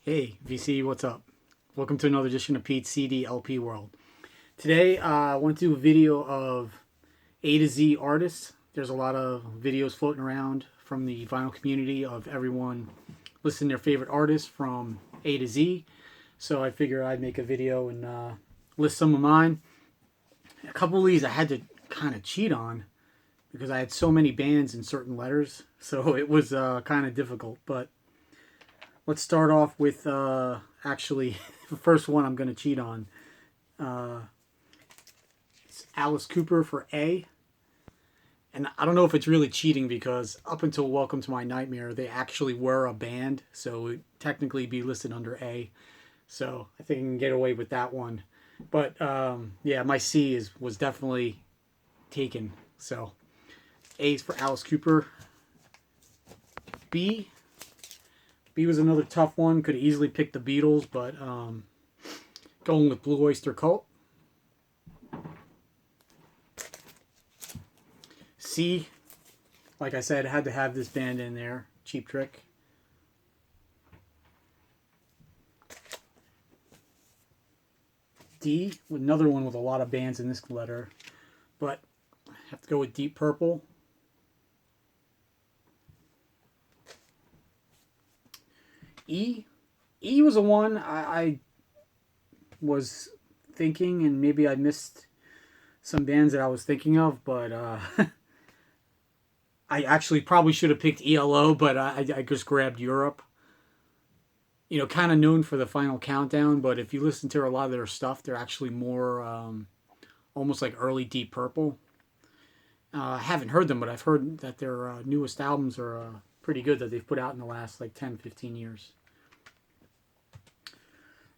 Hey, VC, what's up? Welcome to another edition of Pete's CD LP World. Today, I want to do a video of A to Z artists. There's a lot of videos floating around from the vinyl community of everyone listing their favorite artists from A to Z. So I figured I'd make a video and list some of mine. A couple of these I had to kind of cheat on because I had so many bands in certain letters. So it was kind of difficult, but let's start off with actually the first one I'm going to cheat on. It's Alice Cooper for A. And I don't know if it's really cheating because up until Welcome to My Nightmare, they actually were a band. So it would technically be listed under A. So I think I can get away with that one. But yeah, my C was definitely taken. So A is for Alice Cooper. B was another tough one. Could have easily picked the Beatles, but going with Blue Oyster Cult. C, like I said, had to have this band in there. Cheap Trick. D, another one with a lot of bands in this letter, but I have to go with Deep Purple. E was a one I was thinking, and maybe I missed some bands that I was thinking of, but I actually probably should have picked ELO, but I just grabbed Europe. You know, kind of known for the Final Countdown, but if you listen to a lot of their stuff, they're actually more almost like early Deep Purple. I haven't heard them, but I've heard that their newest albums are pretty good that they've put out in the last like 10, 15 years.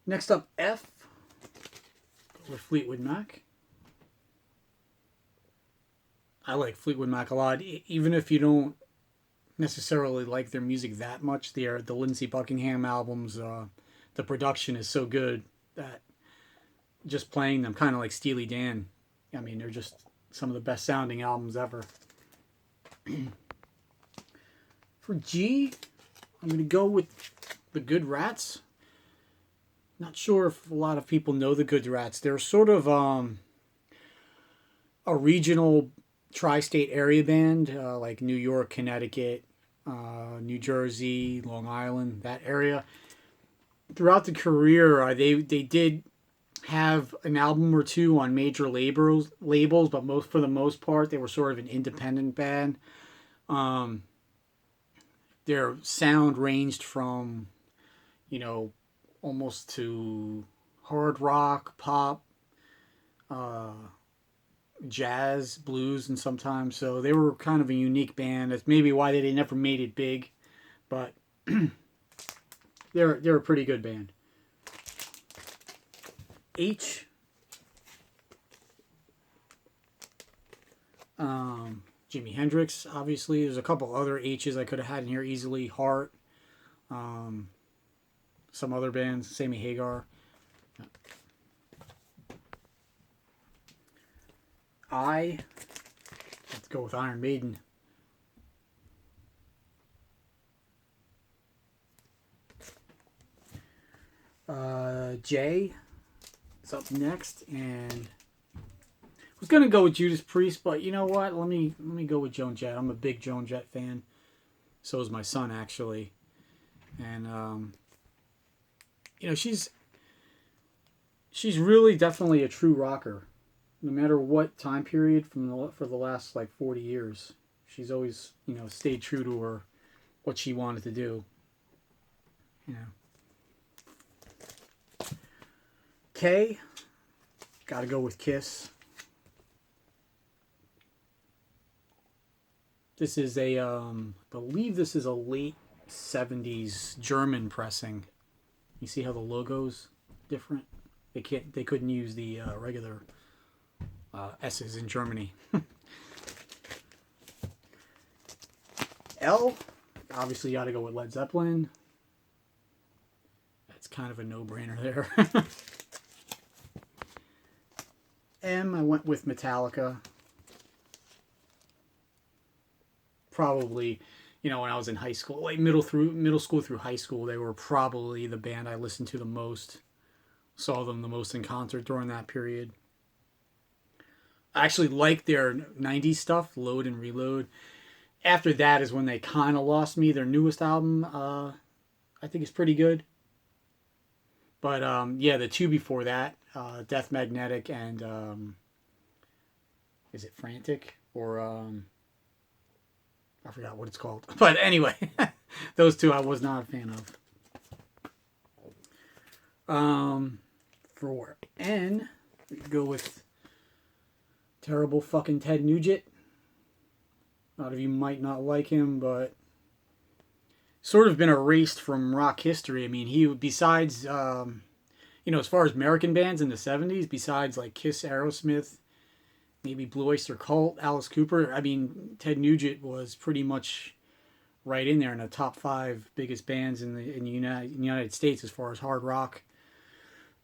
Next up, F with Fleetwood Mac. I like Fleetwood Mac a lot, even if you don't necessarily like their music that much. The Lindsey Buckingham albums, the production is so good that just playing them, kind of like Steely Dan. I mean, they're just some of the best sounding albums ever. For G, I'm going to go with the Good Rats. Not sure if a lot of people know the Good Rats. They're sort of a regional tri-state area band, like New York, Connecticut, New Jersey, Long Island, that area. Throughout the career, they did have an album or two on major labels, but for the most part, they were sort of an independent band. Their sound ranged from, almost to hard rock, pop, jazz, blues, and sometimes. So they were kind of a unique band. That's maybe why they never made it big, but they're a pretty good band. H. Jimi Hendrix, obviously. There's a couple other H's I could have had in here easily. Heart. Some other bands, Sammy Hagar. Let's go with Iron Maiden. J is up next, and I was gonna go with Judas Priest, but you know what? Let me go with Joan Jett. I'm a big Joan Jett fan. So is my son, actually, and she's really definitely a true rocker. No matter what time period for the last like 40 years, she's always stayed true to what she wanted to do. K, gotta go with Kiss. This is I believe this is a late 70s German pressing. You see how the logo's different? They couldn't use the regular S's in Germany. L, obviously got to go with Led Zeppelin. That's kind of a no-brainer there. M, I went with Metallica. Probably, you know, when I was in high school, like middle school through high school, they were probably the band I listened to the most, saw them the most in concert during that period. I actually liked their 90s stuff, Load and Reload. After that is when they kind of lost me. Their newest album, I think is pretty good. But yeah, the two before that, Death Magnetic and is it Frantic? Or I forgot what it's called. But anyway, those two I was not a fan of. For N, we go with terrible fucking Ted Nugent. A lot of you might not like him, but sort of been erased from rock history. I mean, he, besides, you know, as far as American bands in the 70s, besides like Kiss, Aerosmith, maybe Blue Oyster Cult, Alice Cooper, I mean, Ted Nugent was pretty much right in there in the top 5 biggest bands in the United States as far as hard rock.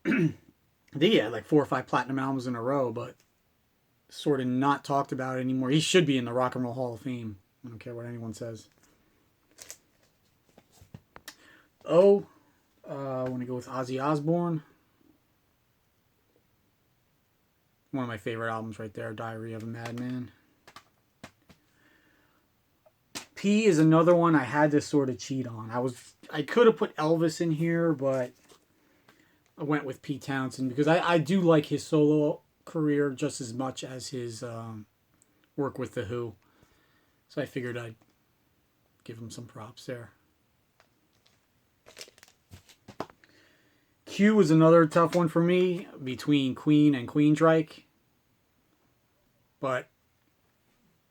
I think he had like 4 or 5 platinum albums in a row, but sort of not talked about anymore. He should be in the Rock and Roll Hall of Fame. I don't care what anyone says. I want to go with Ozzy Osbourne. One of my favorite albums right there, Diary of a Madman. P is another one I had to sort of cheat on. I could have put Elvis in here, but I went with Pete Townsend because I do like his solo career just as much as his work with The Who. So I figured I'd give him some props there. Q was another tough one for me between Queen and Queensryche. But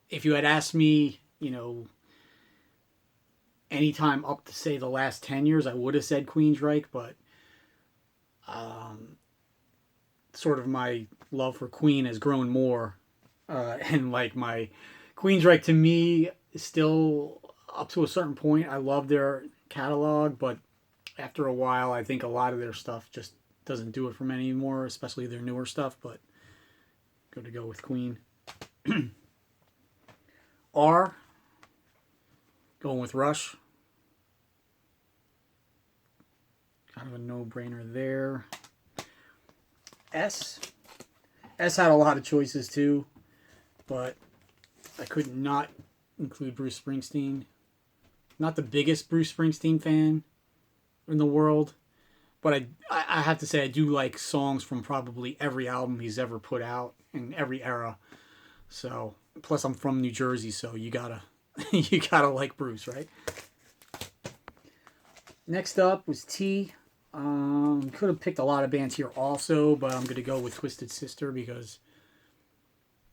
if you had asked me, you know, anytime up to say the last 10 years, I would have said Queensryche, but sort of my love for Queen has grown more. And like my Queensryche to me is still up to a certain point. I love their catalog, but after a while, I think a lot of their stuff just doesn't do it for me anymore, especially their newer stuff, but going to go with Queen. R, going with Rush. Kind of a no-brainer there. S had a lot of choices too, but I could not include Bruce Springsteen. Not the biggest Bruce Springsteen fan in the world, but I have to say I do like songs from probably every album he's ever put out in every era. So, plus I'm from New Jersey, so you gotta you gotta like Bruce, right? Next up was T. Could have picked a lot of bands here also, but I'm gonna go with Twisted Sister because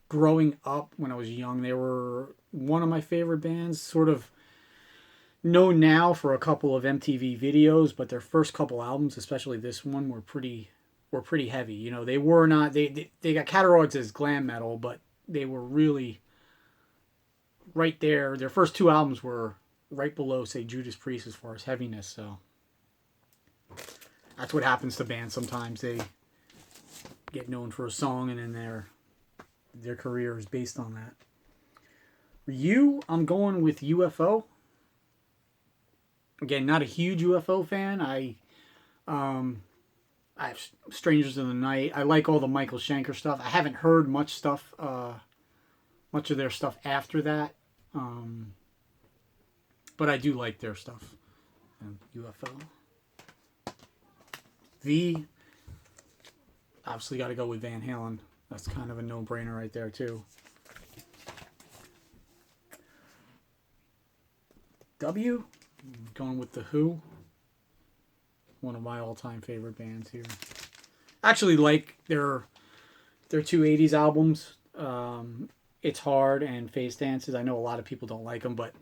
growing up when I was young, they were one of my favorite bands. Sort of known now for a couple of MTV videos, but their first couple albums, especially this one, were pretty heavy. You know, they were not they got categorized as glam metal, but they were really right there. Their first 2 albums were right below, say, Judas Priest as far as heaviness. So that's what happens to bands sometimes. They get known for a song, and then their career is based on that. For you, I'm going with UFO. Again, not a huge UFO fan. I have Strangers in the Night. I like all the Michael Schenker stuff. I haven't heard much of their stuff after that. But I do like their stuff. UFO. V, obviously got to go with Van Halen. That's kind of a no-brainer right there, too. W, going with The Who. One of my all-time favorite bands here. Actually like their 2 80s albums. It's Hard and Face Dances. I know a lot of people don't like them, but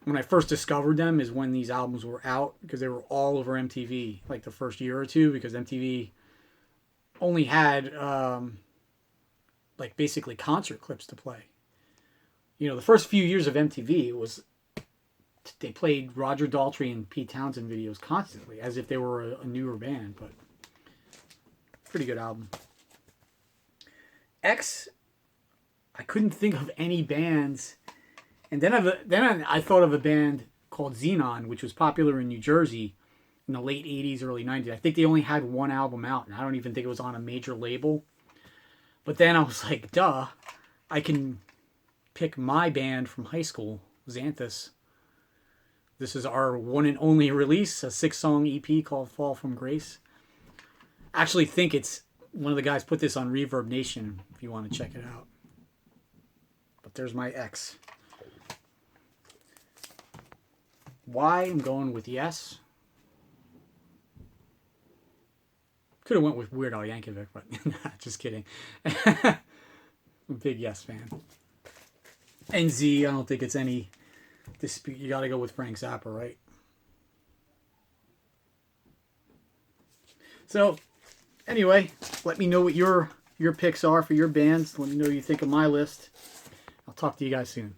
when I first discovered them is when these albums were out, because they were all over MTV, like the first year or two, because MTV only had like basically concert clips to play. You know, the first few years of MTV, they played Roger Daltrey and Pete Townsend videos constantly, as if they were a newer band, but pretty good album. X, I couldn't think of any bands And then I thought of a band called Xenon, which was popular in New Jersey in the late 80s, early 90s. I think they only had one album out, and I don't even think it was on a major label. But then I was like, duh, I can pick my band from high school, Xanthus. This is our one and only release, a 6-song EP called Fall from Grace. I actually think it's one of the guys put this on Reverb Nation if you want to check it out. But there's my X. Y, I'm going with yes. Could have went with Weird Al Yankovic, but just kidding. I'm a big Yes fan. And Z, I don't think it's any dispute. You got to go with Frank Zappa, right? So, anyway, let me know what your picks are for your bands. Let me know what you think of my list. I'll talk to you guys soon.